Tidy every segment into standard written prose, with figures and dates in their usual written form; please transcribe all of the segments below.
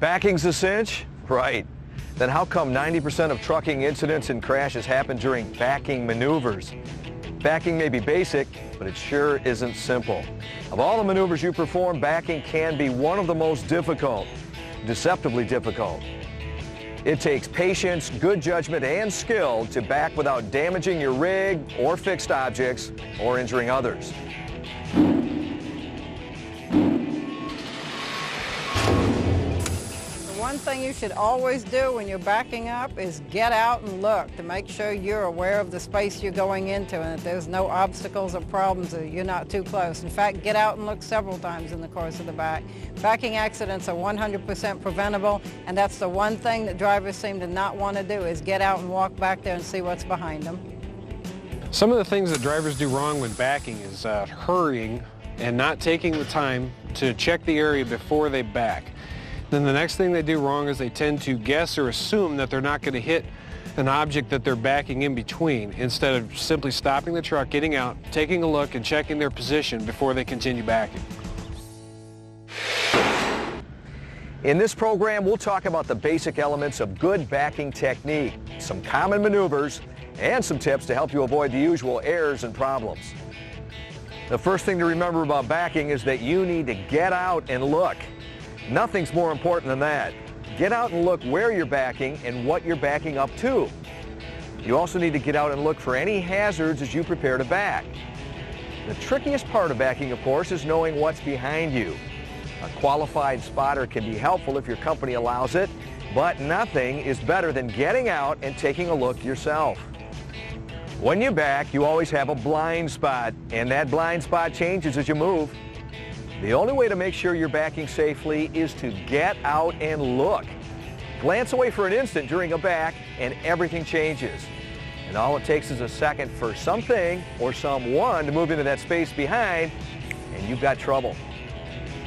Backing's a cinch? Right. Then how come 90% of trucking incidents and crashes happen during backing maneuvers? Backing may be basic, but it sure isn't simple. Of all the maneuvers you perform, backing can be one of the most difficult, deceptively difficult. It takes patience, good judgment, and skill to back without damaging your rig or fixed objects or injuring others. One thing you should always do when you're backing up is get out and look to make sure you're aware of the space you're going into and that there's no obstacles or problems or you're not too close. In fact, get out and look several times in the course of the back. Backing accidents are 100% preventable, and that's the one thing that drivers seem to not want to do is get out and walk back there and see what's behind them. Some of the things that drivers do wrong when backing is hurrying and not taking the time to check the area before they back. Then the next thing they do wrong is they tend to guess or assume that they're not going to hit an object that they're backing in between, instead of simply stopping the truck, getting out, taking a look, and checking their position before they continue backing. In this program, we'll talk about the basic elements of good backing technique, some common maneuvers, and some tips to help you avoid the usual errors and problems. The first thing to remember about backing is that you need to get out and look. Nothing's more important than that. Get out and look where you're backing and what you're backing up to. You also need to get out and look for any hazards as you prepare to back. The trickiest part of backing, of course, is knowing what's behind you. A qualified spotter can be helpful if your company allows it, but nothing is better than getting out and taking a look yourself. When you back, you always have a blind spot, and that blind spot changes as you move. The only way to make sure you're backing safely is to get out and look. Glance away for an instant during a back and everything changes. And all it takes is a second for something or someone to move into that space behind, and you've got trouble.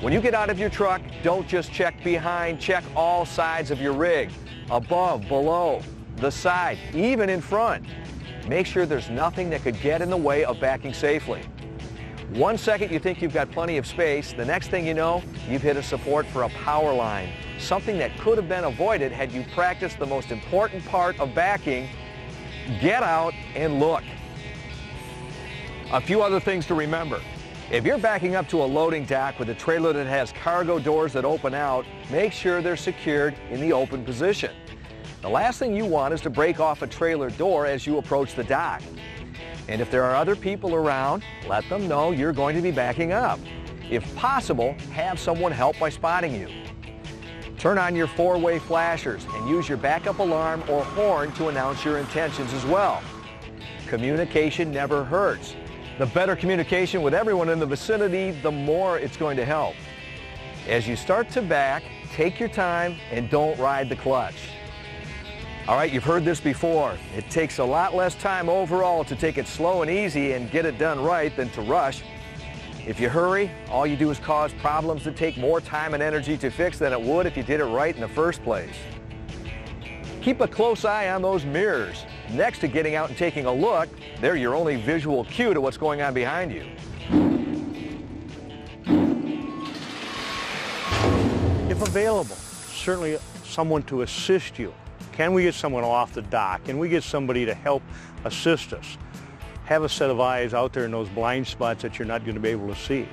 When you get out of your truck, don't just check behind, check all sides of your rig. Above, below, the side, even in front. Make sure there's nothing that could get in the way of backing safely. 1 second you think you've got plenty of space, the next thing you know, you've hit a support for a power line, something that could have been avoided had you practiced the most important part of backing. Get out and look. A few other things to remember. If you're backing up to a loading dock with a trailer that has cargo doors that open out, make sure they're secured in the open position. The last thing you want is to break off a trailer door as you approach the dock. And if there are other people around, let them know you're going to be backing up. If possible, have someone help by spotting you. Turn on your four-way flashers and use your backup alarm or horn to announce your intentions as well. Communication never hurts. The better communication with everyone in the vicinity, the more it's going to help. As you start to back, take your time and don't ride the clutch. All right, you've heard this before. It takes a lot less time overall to take it slow and easy and get it done right than to rush. If you hurry, all you do is cause problems that take more time and energy to fix than it would if you did it right in the first place. Keep a close eye on those mirrors. Next to getting out and taking a look, they're your only visual cue to what's going on behind you. If available, certainly someone to assist you. Can we get someone off the dock? Can we get somebody to help assist us? Have a set of eyes out there in those blind spots that you're not going to be able to see.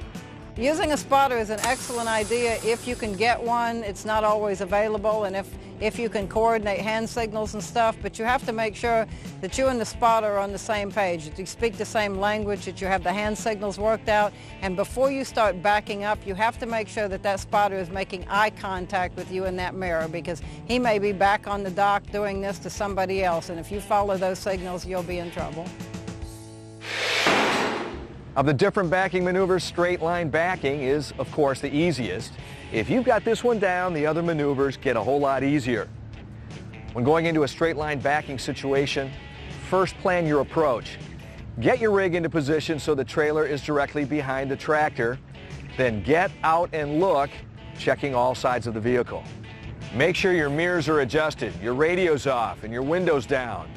Using a spotter is an excellent idea if you can get one. It's not always available, and if you can coordinate hand signals and stuff, but you have to make sure that you and the spotter are on the same page, that you speak the same language, that you have the hand signals worked out, and before you start backing up, you have to make sure that that spotter is making eye contact with you in that mirror, because he may be back on the dock doing this to somebody else, and if you follow those signals, you'll be in trouble. Of the different backing maneuvers, straight line backing is, of course, the easiest. If you've got this one down, the other maneuvers get a whole lot easier. When going into a straight line backing situation, first plan your approach. Get your rig into position so the trailer is directly behind the tractor. Then get out and look, checking all sides of the vehicle. Make sure your mirrors are adjusted, your radio's off, and your windows down.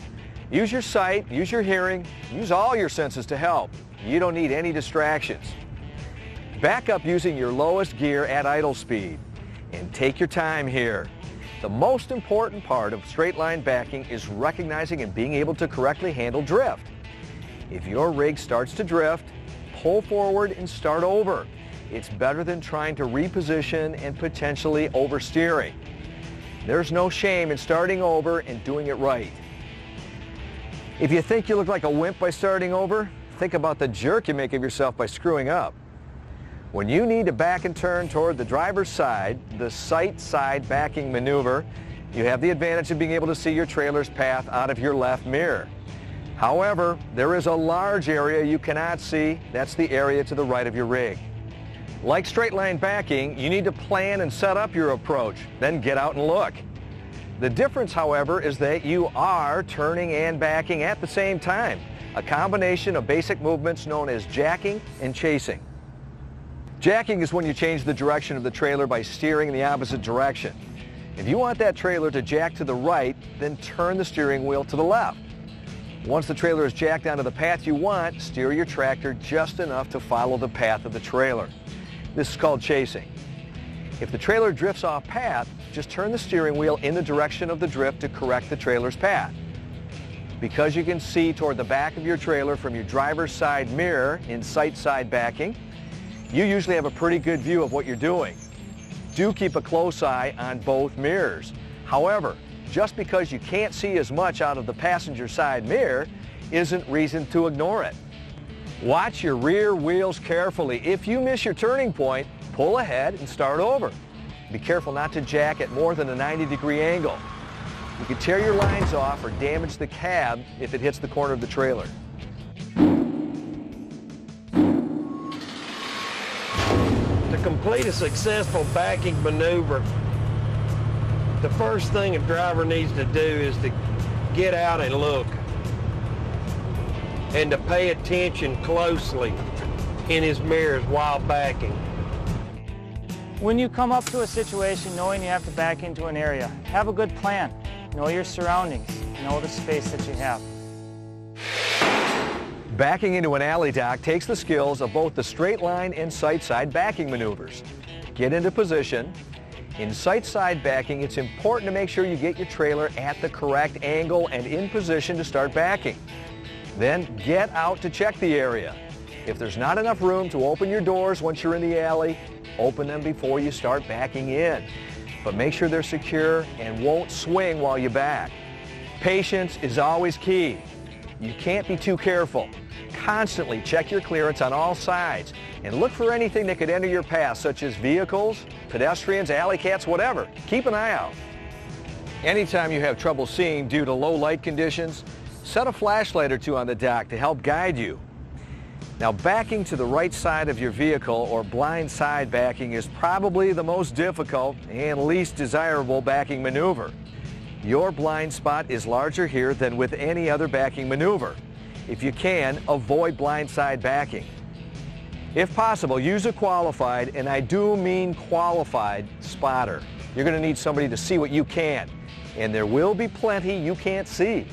Use your sight, use your hearing, use all your senses to help. You don't need any distractions. Back up using your lowest gear at idle speed. And take your time here. The most important part of straight line backing is recognizing and being able to correctly handle drift. If your rig starts to drift, pull forward and start over. It's better than trying to reposition and potentially oversteering. There's no shame in starting over and doing it right. If you think you look like a wimp by starting over, think about the jerk you make of yourself by screwing up. When you need to back and turn toward the driver's side, the sight side backing maneuver, you have the advantage of being able to see your trailer's path out of your left mirror. However, there is a large area you cannot see. That's the area to the right of your rig. Like straight line backing, you need to plan and set up your approach, then get out and look. The difference, however, is that you are turning and backing at the same time, a combination of basic movements known as jacking and chasing. Jacking is when you change the direction of the trailer by steering in the opposite direction. If you want that trailer to jack to the right, then turn the steering wheel to the left. Once the trailer is jacked onto the path you want, steer your tractor just enough to follow the path of the trailer. This is called chasing. If the trailer drifts off path, just turn the steering wheel in the direction of the drift to correct the trailer's path. Because you can see toward the back of your trailer from your driver's side mirror in sight side backing, you usually have a pretty good view of what you're doing. Do keep a close eye on both mirrors. However, just because you can't see as much out of the passenger side mirror isn't reason to ignore it. Watch your rear wheels carefully. If you miss your turning point, pull ahead and start over. Be careful not to jack at more than a 90-degree angle. You can tear your lines off or damage the cab if it hits the corner of the trailer. To complete a successful backing maneuver, the first thing a driver needs to do is to get out and look, and to pay attention closely in his mirrors while backing. When you come up to a situation knowing you have to back into an area, have a good plan. Know your surroundings. Know the space that you have. Backing into an alley dock takes the skills of both the straight line and sight side backing maneuvers. Get into position. In sight side backing, it's important to make sure you get your trailer at the correct angle and in position to start backing. Then get out to check the area. If there's not enough room to open your doors once you're in the alley, open them before you start backing in. But make sure they're secure and won't swing while you back. Patience is always key. You can't be too careful. Constantly check your clearance on all sides and look for anything that could enter your path, such as vehicles, pedestrians, alley cats, whatever. Keep an eye out. Anytime you have trouble seeing due to low light conditions, set a flashlight or two on the dock to help guide you. Now, backing to the right side of your vehicle, or blind side backing, is probably the most difficult and least desirable backing maneuver. Your blind spot is larger here than with any other backing maneuver. If you can, avoid blind side backing. If possible, use a qualified, and I do mean qualified, spotter. You're going to need somebody to see what you can, and there will be plenty you can't see.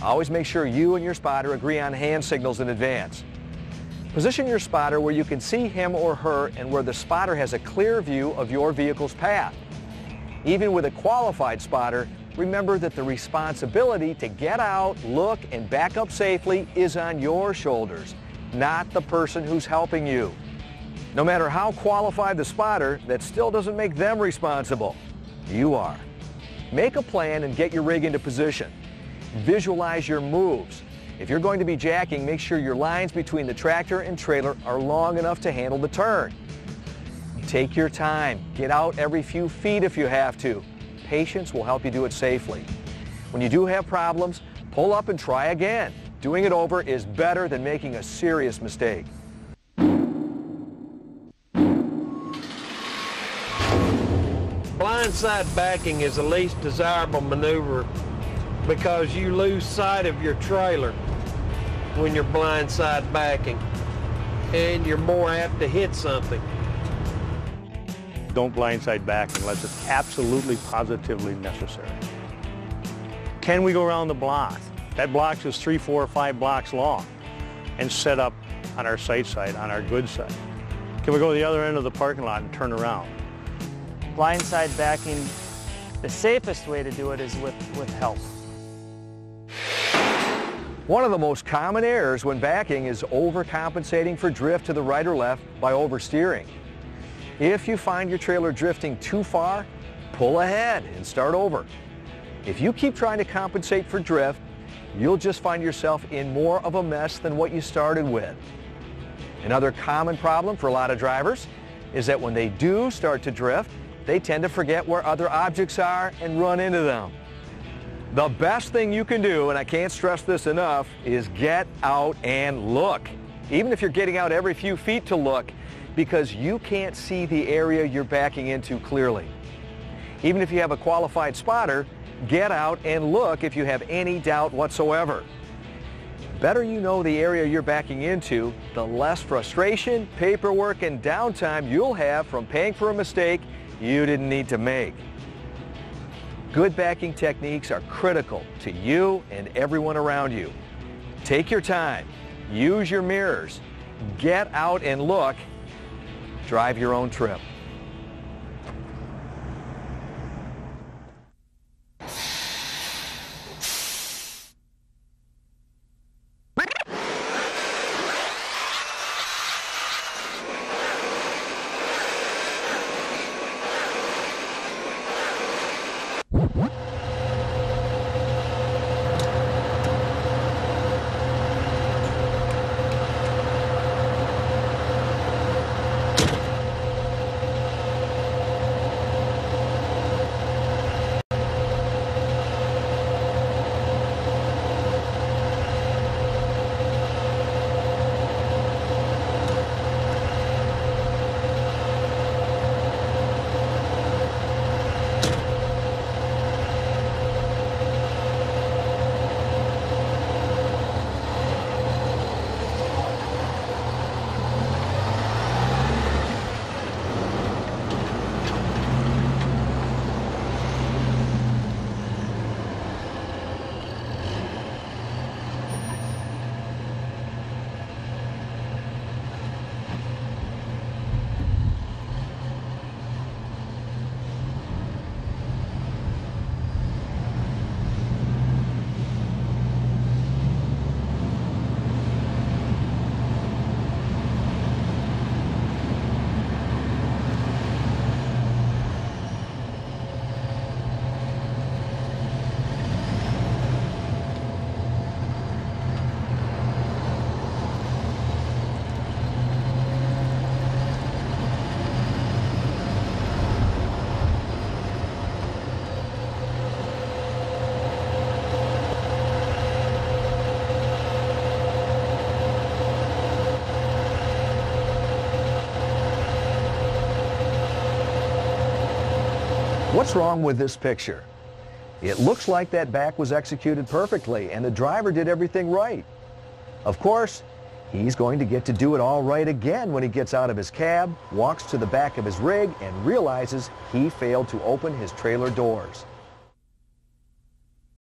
Always make sure you and your spotter agree on hand signals in advance. Position your spotter where you can see him or her and where the spotter has a clear view of your vehicle's path. Even with a qualified spotter, remember that the responsibility to get out, look, and back up safely is on your shoulders, not the person who's helping you. No matter how qualified the spotter, that still doesn't make them responsible. You are. Make a plan and get your rig into position. Visualize your moves. If you're going to be jacking, make sure your lines between the tractor and trailer are long enough to handle the turn. Take your time. Get out every few feet if you have to. Patience will help you do it safely. When you do have problems, pull up and try again. Doing it over is better than making a serious mistake. Blindside backing is the least desirable maneuver because you lose sight of your trailer when you're blindside backing, and you're more apt to hit something. Don't blindside back unless it's absolutely positively necessary. Can we go around the block? That block is 3, 4, or 5 blocks long and set up on our sight side, on our good side. Can we go to the other end of the parking lot and turn around? blindside backing, the safest way to do it is with help. One of the most common errors when backing is overcompensating for drift to the right or left by oversteering. If you find your trailer drifting too far, pull ahead and start over. If you keep trying to compensate for drift, you'll just find yourself in more of a mess than what you started with. Another common problem for a lot of drivers is that when they do start to drift, they tend to forget where other objects are and run into them. The best thing you can do, and I can't stress this enough, is get out and look. Even if you're getting out every few feet to look, because you can't see the area you're backing into clearly. Even if you have a qualified spotter, get out and look if you have any doubt whatsoever. Better you know the area you're backing into, the less frustration, paperwork, and downtime you'll have from paying for a mistake you didn't need to make. Good backing techniques are critical to you and everyone around you. Take your time, use your mirrors, get out and look, drive your own trip. What's wrong with this picture? It looks like that back was executed perfectly and the driver did everything right. Of course, he's going to get to do it all right again when he gets out of his cab, walks to the back of his rig, and realizes he failed to open his trailer doors.